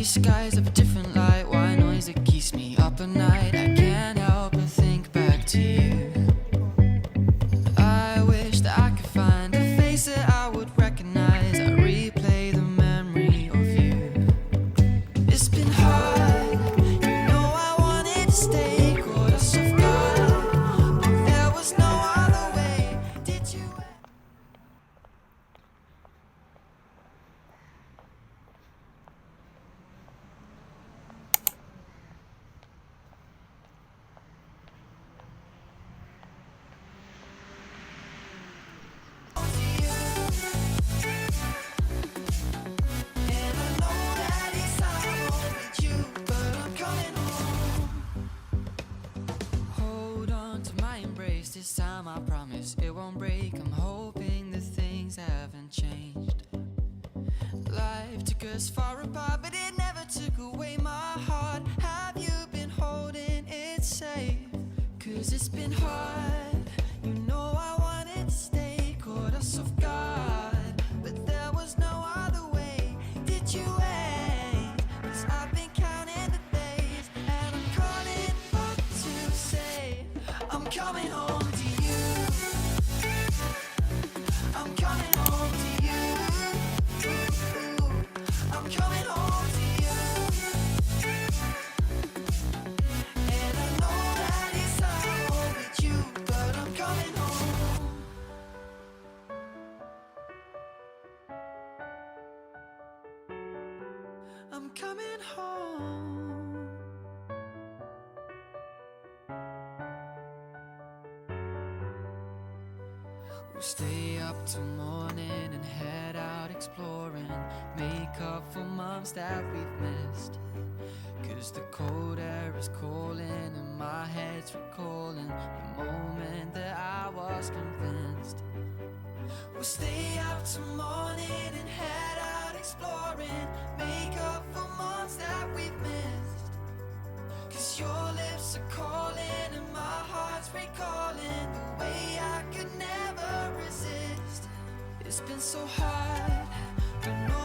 skies of a different light, white noise that keeps me up at night. I can't help but think back to you. I wish that I could find a face that I would recognize. I replay the memory of you. It's been hard, you know I wanted to stay, caught us off guard, but there was no other way. Did you? This time I promise it won't break. I'm hoping that things haven't changed. Life took us far apart, but it never took away my heart. Have you been holding it safe? 'Cause it's been hard, you know I wanted to stay, caught us off guard, but there was no other way. Did you wait? 'Cause I've been counting the days, and I'm calling up to say I'm coming home. I'm coming home to you. I'm coming home to you. And I know that it's hard with you, but I'm coming home. I'm coming home. We'll stay up till morning and head out exploring, make up for months that we've missed. 'Cause the cold air is calling and my head's recalling the moment that I was convinced. We'll stay up till morning and head out exploring, make up for months that we've missed. 'Cause your lips are calling and my heart's recalling the way I could never resist. It's been so hard, but no